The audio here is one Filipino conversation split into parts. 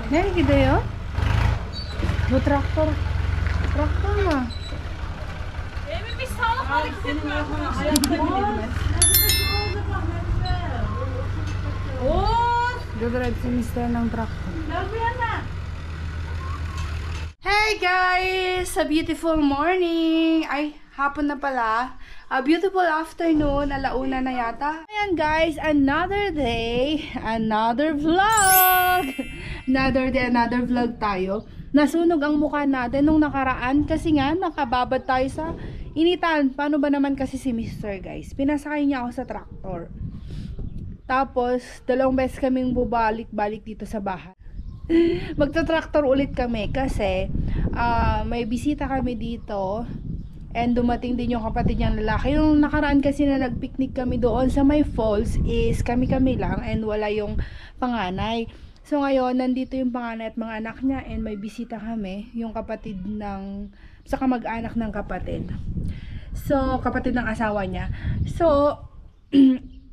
Nereye gidiyor? Bu traktör. Traktör mü? Emin bir sağlık hareket etmiyor. Dadrive si Mr. ng tractor. Hey guys! A beautiful morning! Ay, hapon na pala. A beautiful afternoon. Alauna na yata. Ayan guys, another day. Another vlog! Another day, another vlog tayo. Nasunog ang mukha natin nung nakaraan kasi nga nakababad tayo sa initan. Paano ba naman kasi si Mr. guys? Pinasakay niya ako sa traktor. Tapos, 2 beses kaming bubalik-balik dito sa bahay. Magta-traktor ulit kami kasi may bisita kami dito and dumating din yung kapatid niyang lalaki. Yung nakaraan kasi na nagpicnic kami doon sa may falls is kami-kami lang and wala yung panganay. So ngayon, nandito yung panganay at mga anak niya and may bisita kami, yung kapatid ng, sa kamag-anak ng kapatid. So, kapatid ng asawa niya. So,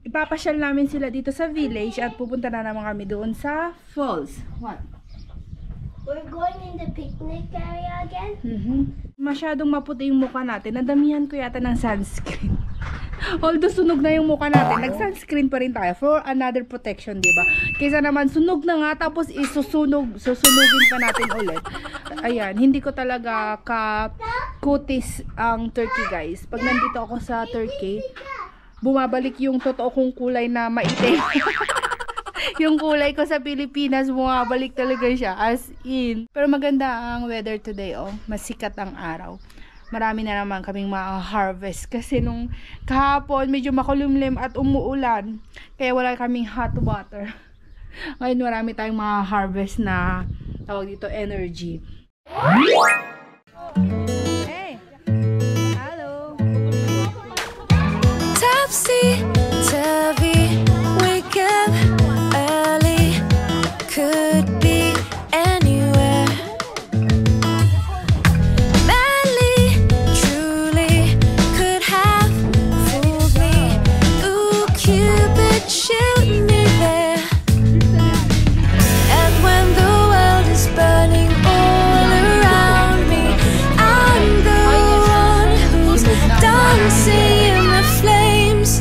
ipapasyal namin sila dito sa village at pupunta na naman kami doon sa falls. What? We're going in the picnic area again? Masyadong maputi yung mukha natin. Nadamihan ko yata ng sunscreen. Although sunog na yung mukha natin, nag-sunscreen pa rin tayo for another protection, diba? Kaysa naman sunog na nga tapos susunugin pa natin ulit. Ayan, hindi ko talaga ka-kutis ang turkey guys. Pag nandito ako sa Turkey, bumabalik yung totoo kong kulay na maitim. Yung kulay ko sa Pilipinas, bumabalik talaga siya. As in. Pero maganda ang weather today, oh. Masikat ang araw. Marami na naman kaming ma-harvest. Kasi nung kahapon, medyo makulimlim at umuulan. Kaya wala kaming hot water. Ngayon, marami tayong ma-harvest na tawag dito, energy. Hey! Hello! Topsy-turvy, wake up early, could be anywhere. Madly, truly, could have fooled me. Ooh, Cupid, shoot me there. And when the world is burning all around me, I'm the one who's dancing in the flames.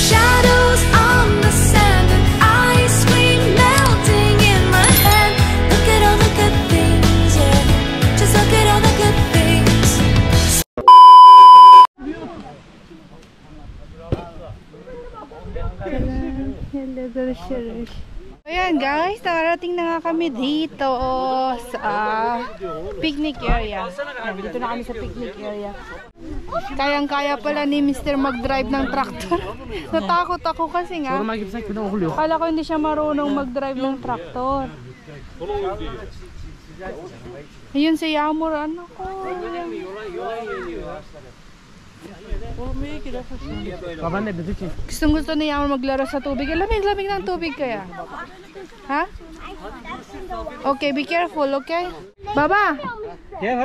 Shadows on the sand and ice cream melting in my hand. Look at all the good things, yeah. Just look at all the good things. Ayan guys, nakarating na nga kami dito sa picnic area. Dito na kami sa picnic area. Kayang-kaya pala ni Mr. mag-drive ng traktor. Natakot ako kasi nga. Kala ko hindi siya marunong mag-drive ng traktor. Ayun si Yamur, ano ko. Gusto ni Yamur maglaro sa tubig. Lamig-lamig ng tubig kaya. Ha? Okay, be careful, okay? Baba!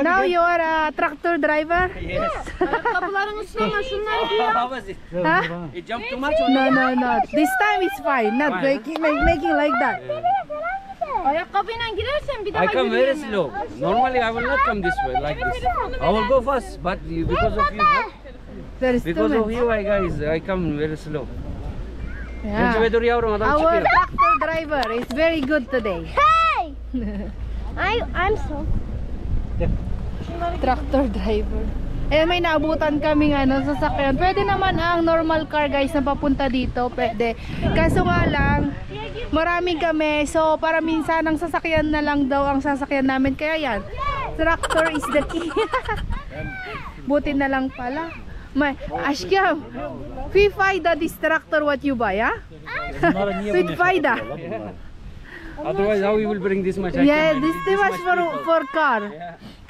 Now you are a tractor driver? Yes. Huh? It jumped too much. No. This time it's fine. Not making like that. I come very slow. Normally I will not come this way like this. I will go fast, but because of you, because of you, I come very slow. Yeah. Our tractor driver is very good today. Hey! I'm so... Tractor driver. Eh may naabutan kaming sasakyan. Pwede naman ang normal car guys na papunta dito, pwede. Kaso nga lang, marami kami. So para minsan ang sasakyan na lang daw ang sasakyan namin. Kaya yan, tractor is the key. Buti na lang pala. Aşkım, fi fayda this tractor what you buy, ha? With fayda. Otherwise, how we will bring this much? Yeah, this too much for car.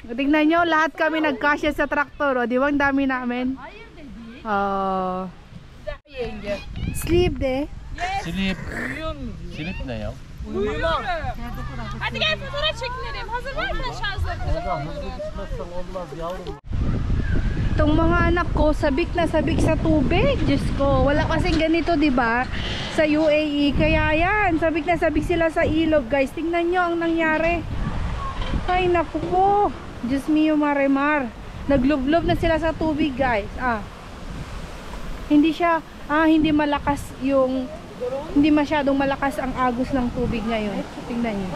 Tingnan nyo, lahat kami nagkasya sa traktor. O, di ba ang dami namin? Sleep de. Silip ne ya? Hadi gel fotoğraf çekinelim. Hazır var mı şarjları telefonları? Itong mga anak ko, sabik na sabik sa tubig. Diyos ko, wala kasing ganito, di ba? Sa UAE. Kaya yan, sabik na sabik sila sa ilog, guys. Tingnan nyo ang nangyari. Ay, naku po. Diyos mio, Marimar. Naglublob na sila sa tubig, guys. Hindi siya, hindi malakas yung, hindi masyadong malakas ang agos ng tubig ngayon. Tingnan nyo.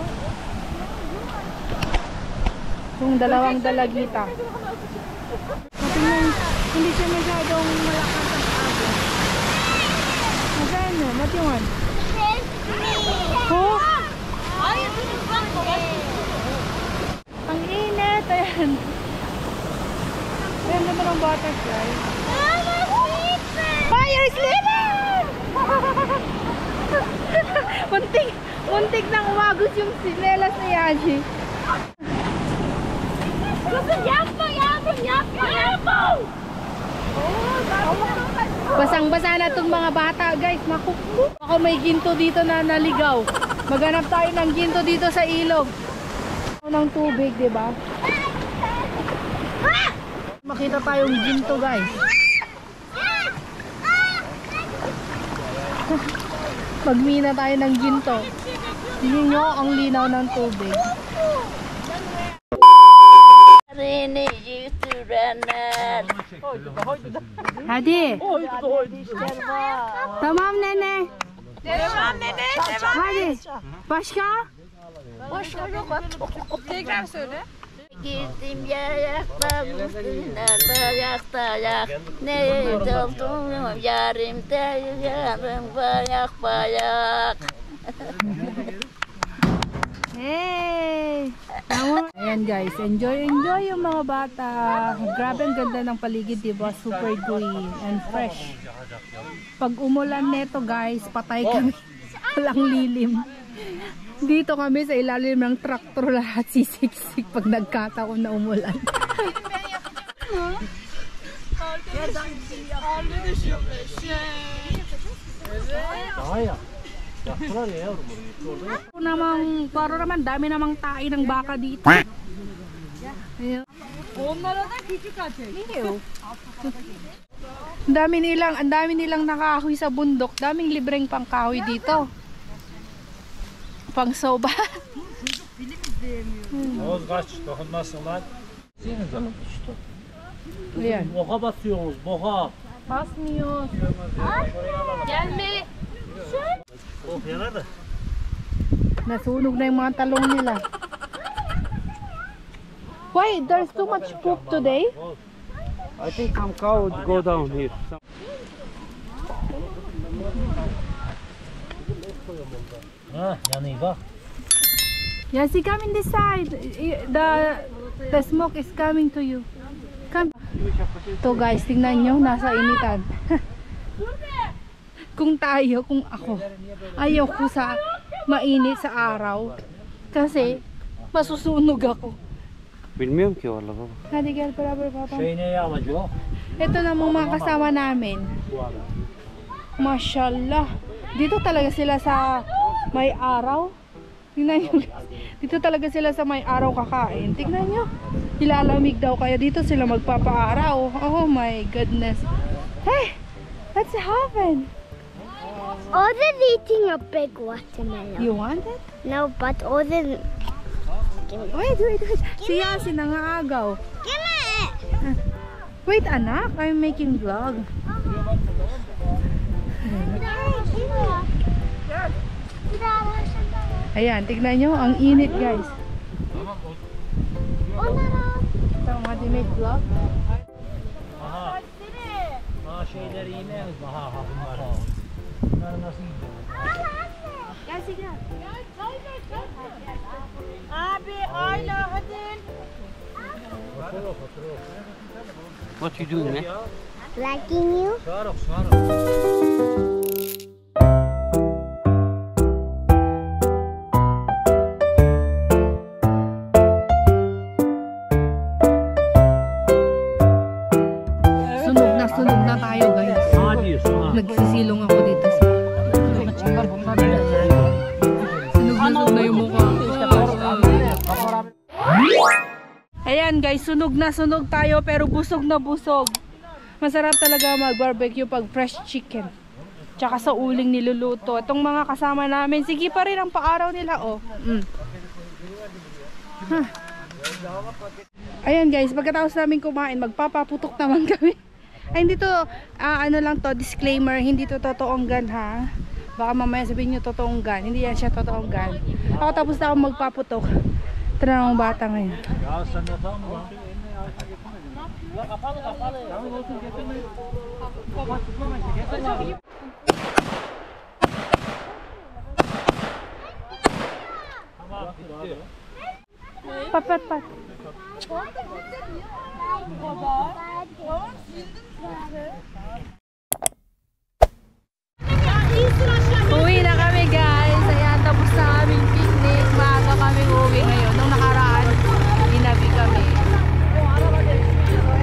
Yung dalawang dalagita. Tingnan, hindi siya masyadong malakas ang agos. Nasaan nyo? What you want? Oh? Ang init. Ayan. Ayan naman ang butterfly. Fire sleeping! Muntik nang umagos yung sinelas ni Yaji. Basang-basa na itong mga bata, guys. Makuku. Ako may ginto dito na naligaw. Maghanap tayo ng ginto dito sa ilog. Ng tubig, di ba? Makita tayong ginto, guys. Magmina tayo ng ginto. Tingnan nyo ang linaw ng tubig. Hadi. Tamam nene. Hadi. Başka? Başka yok. Tekrar söyle. Gittim yayakta dayak ne doldum yarim yarım bayak. Hey! Ayan guys, enjoy yung mga bata. Grabe ang ganda ng paligid, diba? Super green and fresh. Pag umulan neto guys, patay kami. Walang lilim. Dito kami sa ilalim ng traktor, lahat sisiksik pag nagkataon na umulan. Para naman dami namang tae ng baka dito. Ang dami nilang nakahoy sa bundok. Daming libreng pangkahoy dito. Pang soba. Oğuz kaç, dokunmasın lan. Ayan. Boka basıyoruz, boka. Basmıyor. Gelme. Oh, yanar da. Nasunog na yung mga talong nila. Why? There's too much poop today? I think some cow would go down here. Ha, yanıyor bak. Yes, see, come in this side. The smoke is coming to you. Come. To guys, tingnan nyo, nasa initan. Kung ako, ayaw ko sa mainit sa araw. Kasi, masusunog ako. Bilmiyorum ki valla baba. Hadi gel beraber papa. Şey ne yağmacı o? Ito na mga kasama namin. Mashallah. Dito talaga sila sa may araw. Tingnan nyo. Dito talaga sila sa may araw kakain. Tingnan nyo. Ilalamig daw kaya dito sila magpapaaraw. Oh my goodness. Hey! What's happened? Others eating a big watermelon. You want it? No, but others. Wait. Si Yasin nangaagaw. Give me. Wait anak, I'm making vlog. Ayan, tignan nyo, ang init guys. So, hadi make vlog. Aha. Ha şeyleri yemeyiz. Aha bunlar. Bunlar nasıl yiyeceğiz? Yasin gel. Abi Ayla hadi. What you doing, man? Liking you? Şarap. Sunog na tayo guys. Nagsisilong ako dito sa sunog na yung mukha. Ayan guys, sunog na sunog tayo pero busog na busog. Masarap talaga mag-barbecue pag fresh chicken. Tsaka sa uling niluluto. Itong mga kasama namin, sige pa rin ang paaraw nila, oh. Ayan guys, pagkatapos namin kumain, magpapaputok naman kami. Ay, hindi to, ano lang to, disclaimer, hindi to totoong gun ha. Baka mamaya sabihin nyo totoong gun. Hindi yan siya totoong gun. Ako tapos na ako magpaputok. Ito na ang bata ngayon. Pat. Uwi na kami guys. Ayan, tapos na aming picnic. Maaga kami uwi ngayon. Nung nakaraan, ginabi kami.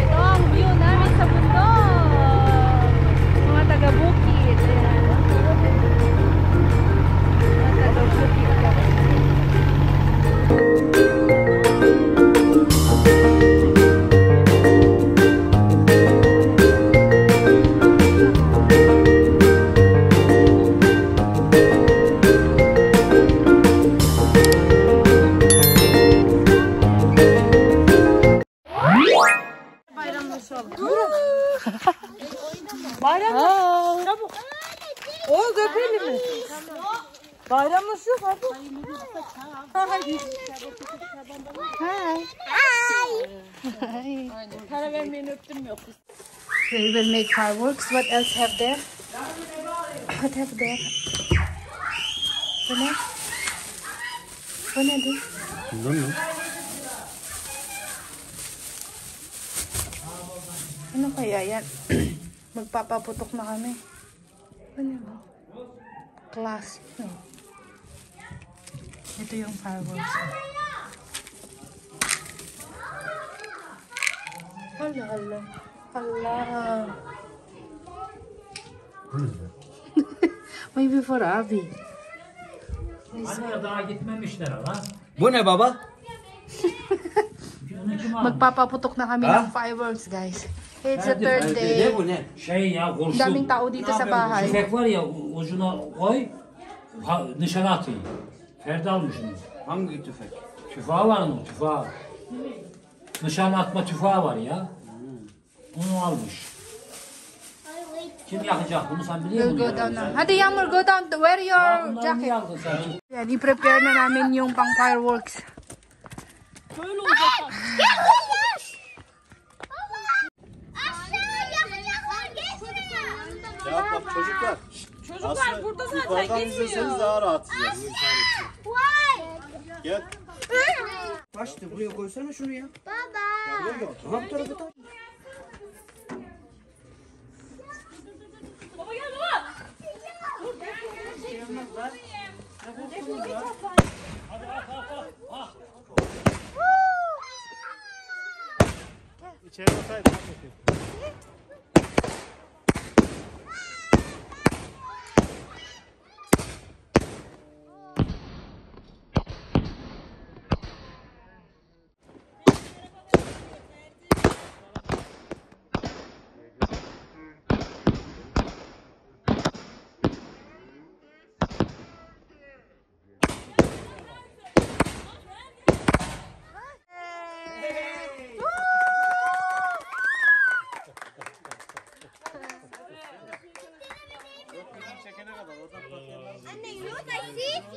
Ito ang view namin sa bundok. Mga taga-bukid. Ayan. Mga taga-bukid kami. So we will make fireworks. What else have there? What have there? What do? Don't know. Ano kaya yan? Magpapaputok na kami. Ano ba? Class. No. Ito yung fireworks. Hala. Maybe for Abi. Anne daha gitmemişler ama. Bu ne baba? Magpapaputok na kami ng fireworks, guys. It's the third day. Ne bu ne? Şey ya kurşun. Daming tao dito sa bahay. Tüfek var ya ucuna koy. Nişan atayım. Ferdi almışsınız. Hangi tüfek? Tüfağı var mı? Tüfağı. Nişan atma tüfağı var ya. Onu almış. Kim yakacak bunu sen biliyor We'll musun? go down now. Hadi Yamur, go down to wear your Bunları niye jacket. aldın sen? Yan, i-prepare na namin yung pang fireworks. Ya bak çocuklar. Çocuklar burada zaten izleseniz daha rahat size. Gel. Kaçtı buraya koysana şunu ya. Baba. Aha bu tarafa tak. İçeri otaydın.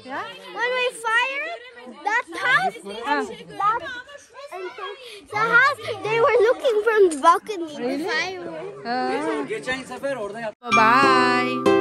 Yeah? When we fire that house, the house, they were looking from the balcony. Really? Geçen sefer orada yaptım. Bye-bye!